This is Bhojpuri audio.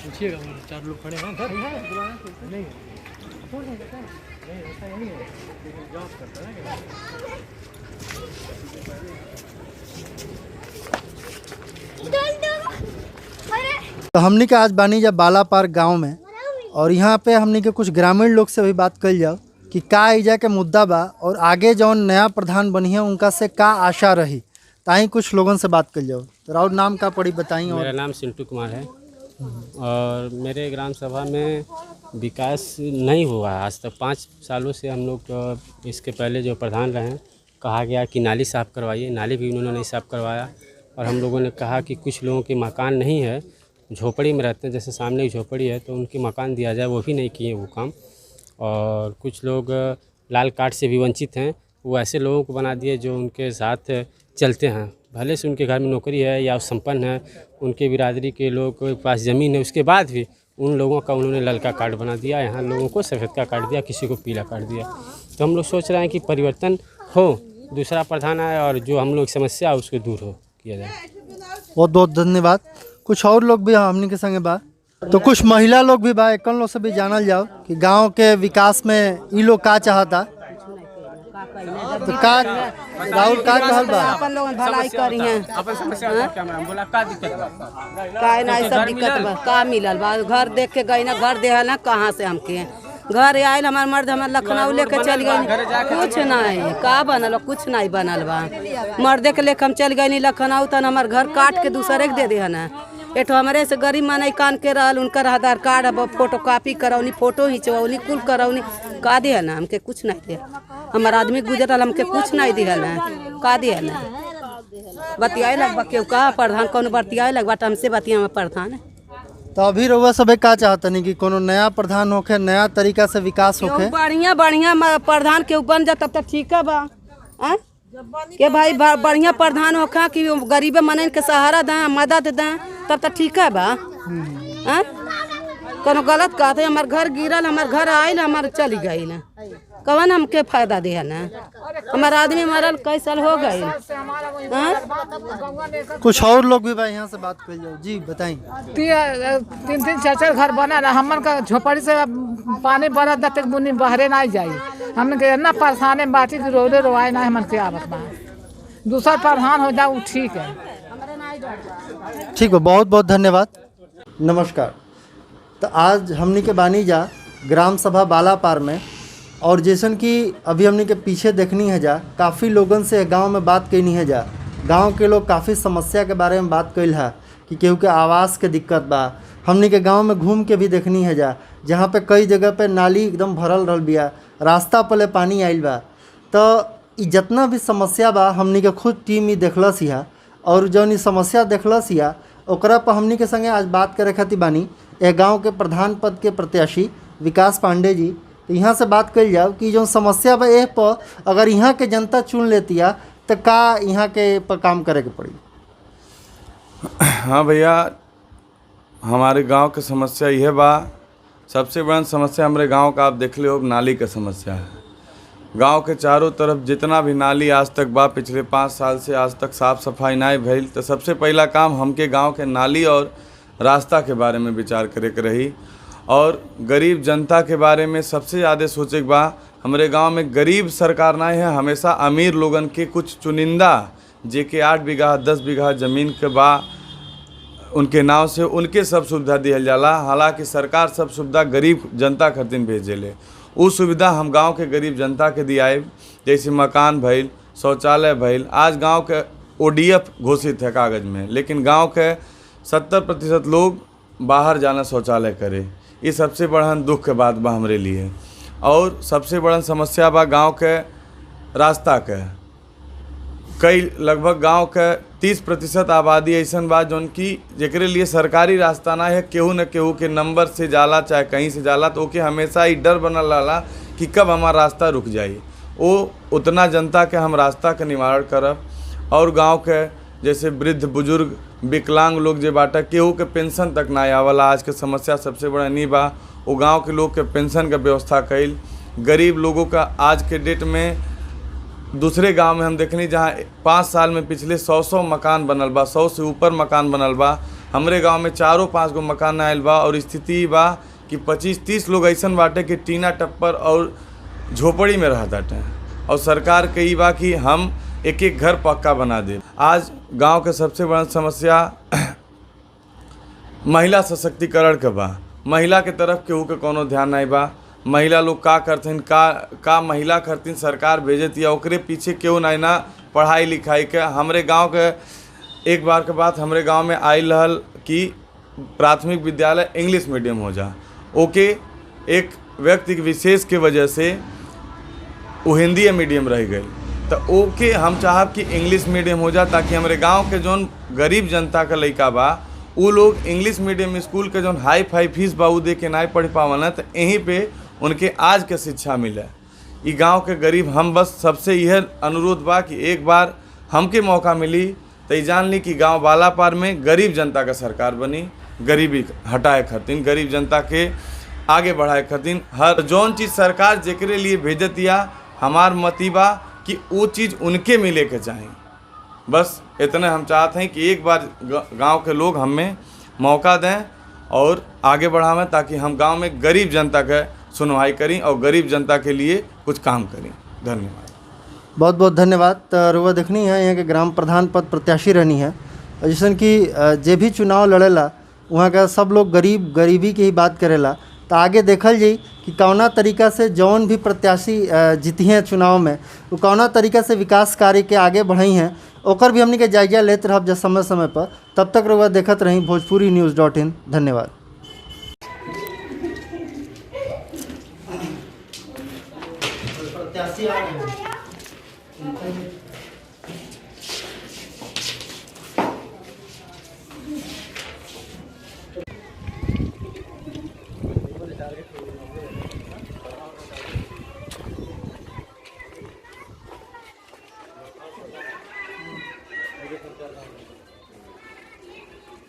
पूछिएगा, 4 लोग खड़े हैं घर नहीं ऐसा नहीं है, जॉब करता है तो हमनी के आज बानी जब बालापार गांव में, और यहाँ पे हमनी के कुछ ग्रामीण लोग से भी बात कल जाओ कि का एजा के मुद्दा बा और आगे जौन नया प्रधान बनी है उनका से का आशा रही। ताई कुछ लोगों से बात कल जाओ। तो राउर नाम का पड़ी बताई। मेरा नाम सिंटू कुमार है और मेरे ग्राम सभा में विकास नहीं हुआ आज तक। 5 सालों से हम लोग, इसके पहले जो प्रधान रहे हैं, कहा गया कि नाली साफ़ करवाइए, नाली भी उन्होंने नहीं साफ़ करवाया। और हम लोगों ने कहा कि कुछ लोगों के मकान नहीं है, झोपड़ी में रहते हैं, जैसे सामने एक झोपड़ी है तो उनकी मकान दिया जाए, वो भी नहीं किए वो काम। और कुछ लोग लाल कार्ड से भी वंचित हैं, वो ऐसे लोगों को बना दिए जो उनके साथ चलते हैं, भले से उनके घर में नौकरी है या संपन्न है, उनके बिरादरी के लोगों के पास ज़मीन है, उसके बाद भी उन लोगों का उन्होंने ललका कार्ड बना दिया। यहाँ लोगों को सफ़ेद का कार्ड दिया, किसी को पीला कार्ड दिया। तो हम लोग सोच रहे हैं कि परिवर्तन हो, दूसरा प्रधान आए और जो हम लोग समस्या उसको दूर हो किया जाए। बहुत बहुत धन्यवाद। कुछ और लोग भी हमनी के संगे बा, तो कुछ महिला लोग भी बा, एक लोग से भी जानल जाओ कि गांव के विकास में ई लोग का चाहता। तो का राहुल का कहल बा अपन लोग भलाई करी हैं, अपन समस्या क्या बोला, का दिक्कत बा, का नहीं सब दिक्कत बा, का मिलल बा, घर देख के गई ना, घर दे ना कहाँ से हमके घर आयल हमार मर्द हमार लखनऊ लेके चल गई, कुछ नहीं का बनल, कुछ नहीं बनल बा। मर्दे के लेके हम चल गई लखनऊ, तन हमार घर काट के दूसरे के दे दे ना। एठो हमारे से गरीब माने कान के रहल, उनका आधार कार्ड अब फोटो कॉपी करौनी, फोटो खिंचवौनी, कुल करौनी, का दिया ना हमके कुछ नहीं दे। हमार आदमी गुजरल, हमके कुछ नहीं दिया ना, का दिया ना। बतियाए लगवा केहू का प्रधान कौन बतियाए लगवा, हमसे बतिया में प्रधान। तो अभी रउआ सब का चाहतनी कि कोनो नया प्रधान होखे, नया तरीका से विकास होखे, बढ़िया बढ़िया प्रधान के बन जा तब तक ठीक है बा। के भाई बढ़िया प्रधान होखा कि गरीबे मनन के सहारा दें, मदद दें, तब तक ठीक है बा। कोनो गलत कहते हमार घर गिरल, हमार घर आयल, हमार चली गई ना, कवन हमके फायदा दिया ना। हमार आदमी मरल कई साल हो गए। कुछ और लोग भी भाई यहाँ से बात कर जाओ। जी बताई। 3-3 4-4 घर बना ना, हमन का झोपड़ी से पानी बरस तक बुनी बहरे ना जाई। हमन के ना परेशानी बाटी के रोले रोवाए ना, हमन के आवत बा। दूसरा प्रधान हो जाओ ठीक है। ठीक है, बहुत बहुत धन्यवाद। नमस्कार। तो आज हमनी के बानी जा ग्राम सभा बालापार में, और जैसन कि अभी हमनी के पीछे देखनी है जा, काफ़ी लोगन से गांव में बात करनी है जा। गांव के लोग काफ़ी समस्या के बारे में बात कइल है कि केहू के आवास के दिक्कत बा। हमनी के गांव में घूम के भी देखनी है जा, जहाँ पे कई जगह पे नाली एकदम भरल रहल बिया, रास्ता पले पानी आइल बा। तो जितना भी समस्या बा हमनी के खुद टीम ही देखलस हिया, और जौन ई समस्या देखलस हिया ओकरा पर हमनी के संगे आज बात करे खातिर बानी ए गाँव के प्रधान पद के प्रत्याशी विकास पांडे जी। तो यहाँ से बात कल जाओ कि जो समस्या बा ए पर अगर यहाँ के जनता चुन लेती है तो का यहाँ के पर काम करे के पड़ी। हाँ भैया, हमारे गांव की समस्या यह बा, सबसे बड़ा समस्या हमारे गांव का आप देख ले हो, नाली का समस्या है। गांव के चारों तरफ जितना भी नाली आज तक बा, पिछले 5 साल से आज तक साफ़ सफाई नहीं भइल। तो सबसे पहला काम हमके गांव के नाली और रास्ता के बारे में विचार करे के रही, और गरीब जनता के बारे में सबसे ज़्यादा सोचे के बा। हमारे गांव में गरीब सरकार नहीं है, हमेशा अमीर लोगन के कुछ चुनिंदा जेके 8 बीघा 10 बीघा ज़मीन के बा, उनके नाव से उनके सब सुविधा दिहल जाला। हालांकि सरकार सब सुविधा गरीब जनता खातिर भेजेले, वो सुविधा हम गांव के गरीब जनता के दियाए, जैसे मकान भइल, शौचालय भइल। आज गांव के ODF घोषित है कागज़ में, लेकिन गांव के 70% लोग बाहर जाना शौचालय करे। ये सबसे बड़ा दुख के बात बा हमरे लिए। और सबसे बड़ा समस्या बा गांव के रास्ता के। कई लगभग गांव के 30% आबादी ऐसन बा जौन की जेकरे लिए सरकारी रास्ता ना है, केहू न केहू के नंबर से जाला चाहे कहीं से जाला, तो ओके हमेशा ही डर बनल रहला कि कब हमारा रास्ता रुक जाई। वो उतना जनता के हम रास्ता के निवारण करब। और गांव के जैसे वृद्ध बुजुर्ग विकलांग लोग जे बाटा, केहू के पेंशन तक ना आवला। आज के समस्या सबसे बड़ा नहीं बा, वो गांव के लोग के पेंशन का व्यवस्था कइल। गरीब लोगों का आज के डेट में दूसरे गांव में हम देखनी जहां 5 साल में पिछले 100 मकान बनल बा, 100 से ऊपर मकान बनल बा। हमरे गांव में 4-5 गो मकान आयल बा और स्थिति बा कि 25-30 लोग ऐसन बाटे कि टीना टप्पर और झोपड़ी में रहत बाटे और सरकार कही बा कि हम एक एक घर पक्का बना दे। आज गांव के सबसे बड़ा समस्या महिला सशक्तिकरण के बा। महिला के तरफ केहू के कोनो ध्यान नहीं बा। महिला लोग का करथिन का महिला करथिन सरकार भेजत या ओकरे पीछे केहू नहीं ना पढ़ाई लिखाई के। हमरे गांव के एक बार के बात हमरे गांव में आयल रहल कि प्राथमिक विद्यालय इंग्लिश मीडियम हो जा। ओके एक व्यक्ति विशेष के वजह से वो हिंदी मीडियम रह गई, तो ओके हम चाहब कि इंग्लिश मीडियम हो जा ताकि हमारे गांव के जौन गरीब जनता का लड़का बा वो लोग इंग्लिश मीडियम स्कूल के जौन हाई फाई फीस बा वो दे के नहीं पढ़ पावन, तो यहीं पे उनके आज के शिक्षा मिले। ये गांव के गरीब हम बस सबसे यह अनुरोध बा कि एक बार हमके मौका मिली तो ये जान ली कि गांव बालापार में गरीब जनता का सरकार बनी, गरीबी हटाए खातिर, गरीब जनता के आगे बढ़ाए खातिर हर जौन चीज़ सरकार जेकरे लिए भेजत या हमार मतीबा कि वो चीज़ उनके मिले के चाहिए। बस इतने हम चाहते हैं कि एक बार गांव के लोग हमें मौका दें और आगे बढ़ावें ताकि हम गांव में गरीब जनता का सुनवाई करें और गरीब जनता के लिए कुछ काम करें। धन्यवाद। बहुत बहुत धन्यवाद। तो रुआ देखनी है यहाँ के ग्राम प्रधान पद प्रत्याशी रहनी है, जैसन कि जे भी चुनाव लड़ेला वहाँ का सब लोग गरीबी की ही बात करेला। तो आगे देखल जाई कि कौना तरीका से जौन भी प्रत्याशी जीती हैं चुनाव में वो कौना तरीका से विकास कार्य के आगे बढ़ई हैं ओकर भी हमने के जायजा लेते रहब जब समय समय पर। तब तक रुआ देखत रही bhojpurinews.in। धन्यवाद। प्रत्याशी आ रहे हैं।